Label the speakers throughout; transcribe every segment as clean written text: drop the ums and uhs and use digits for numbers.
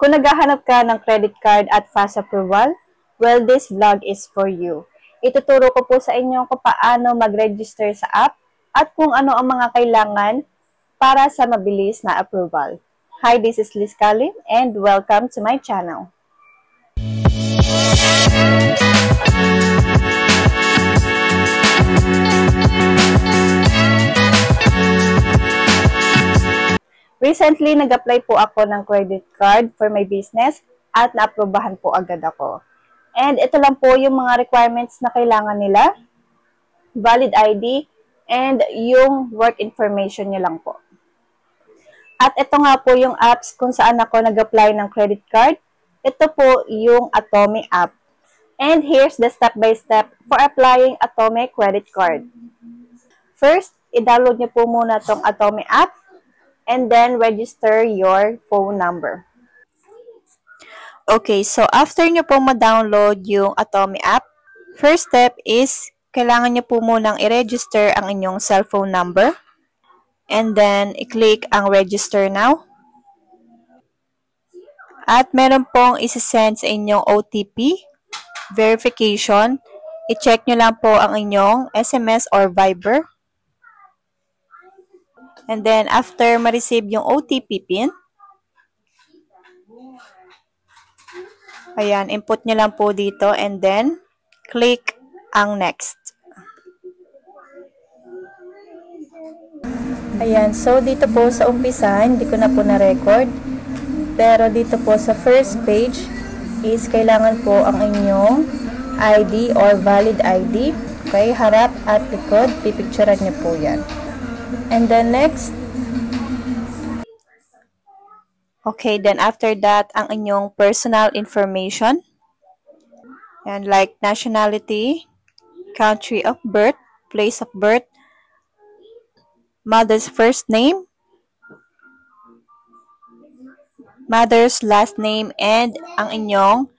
Speaker 1: Kung naghahanap ka ng credit card at fast approval, well, this vlog is for you. Ituturo ko po sa inyo kung paano mag-register sa app at kung ano ang mga kailangan para sa mabilis na approval. Hi, this is Liz Kalim and welcome to my channel. Recently, nag-apply po ako ng credit card for my business at naaprubahan po agad ako. And ito lang po yung mga requirements na kailangan nila, valid ID, and yung work information nyo lang po. At ito nga po yung apps kung saan ako nag-apply ng credit card. Ito po yung Atome app. And here's the step-by-step for applying Atome credit card. First, i-download nyo po muna tong Atome app and then register your phone number. Okay, so after nyo po ma-download yung Atome app, first step is kailangan nyo po munang i-register ang inyong cellphone number. And then, i-click ang register now. At meron pong isi-send sa inyong OTP, verification. I-check nyo lang po ang inyong SMS or Viber. And then, after ma-receive yung OTP PIN, ayan, input nyo lang po dito and then, click ang next. Ayan, so dito po sa umpisa, hindi ko na po na-record. Pero dito po sa first page is kailangan po ang inyong ID or valid ID. Okay, harap at likod, pipicturean nyo po yan. And then next, okay, then after that, ang inyong personal information. And like nationality, country of birth, place of birth, mother's first name, mother's last name, and ang inyong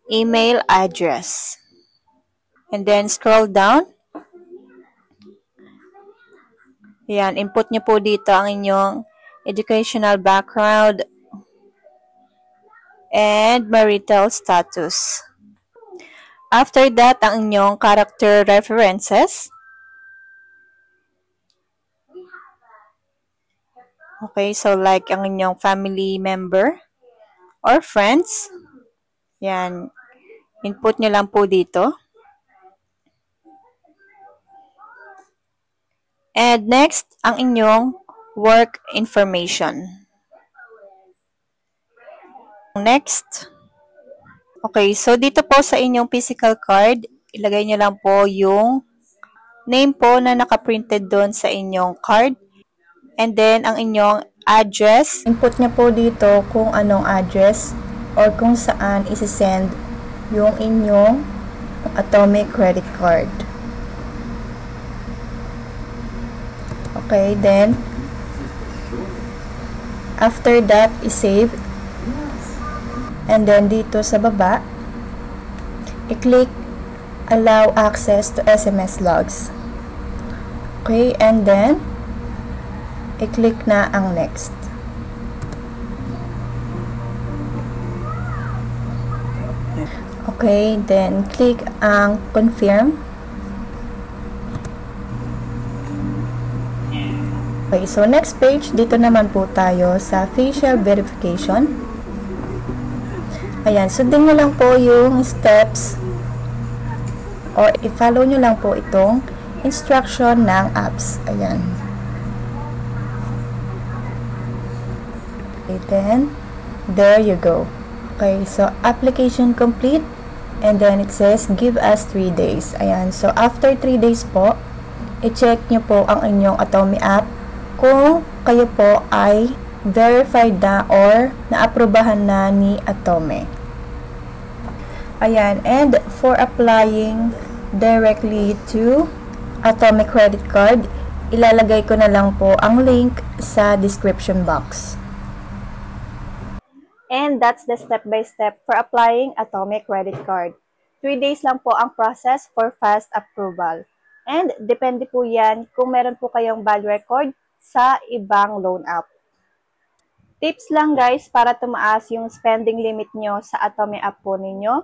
Speaker 1: email address. And then scroll down. Ayan, input nyo po dito ang inyong educational background and marital status. After that, ang inyong character references. Okay, so like ang inyong family member or friends. Yan. Input nyo lang po dito. And next, ang inyong work information. Next. Okay, so dito po sa inyong physical card, ilagay nyo lang po yung name po na nakaprinted doon sa inyong card. And then, ang inyong address. Input nyo po dito kung anong address or kung saan isi-send yung inyong Atome credit card. Okay, then, after that, i-save. And then, dito sa baba, i-click allow access to SMS logs. Okay, and then, i-click na ang next. Okay, then click ang confirm. Okay, so next page, dito naman po tayo sa facial verification. Ayan, sundin nyo lang po yung steps or i-follow nyo lang po itong instruction ng apps. Ayan. Okay, then, there you go. Okay, so application complete. And then it says, give us 3 days. Ayan, so after 3 days po, i-check nyo po ang inyong Atome app kung kayo po ay verified na or naaprubahan na ni Atome. Ayan, and for applying directly to Atome credit card, ilalagay ko na lang po ang link sa description box. And that's the step-by-step for applying Atome credit card. 3 days lang po ang process for fast approval. And depende po yan kung meron po kayong bad record sa ibang loan app. Tips lang guys para tumaas yung spending limit nyo sa Atomy app po ninyo.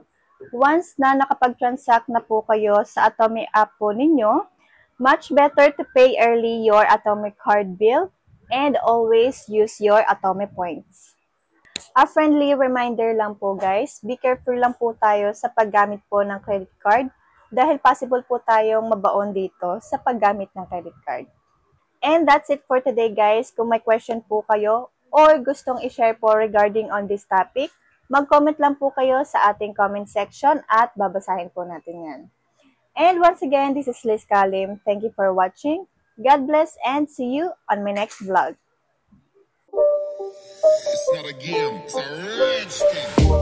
Speaker 1: Once na nakapag-transact na po kayo sa Atomy app po ninyo, much better to pay early your Atomy card bill and always use your Atomy points. A friendly reminder lang po guys, be careful lang po tayo sa paggamit po ng credit card dahil possible po tayong mabaon dito sa paggamit ng credit card. And that's it for today guys. Kung may question po kayo or gustong i-share po regarding on this topic, mag-comment lang po kayo sa ating comment section at babasahin po natin yan. And once again, this is Liz Kalim. Thank you for watching. God bless and see you on my next vlog.
Speaker 2: It's not a game, it's a rich thing.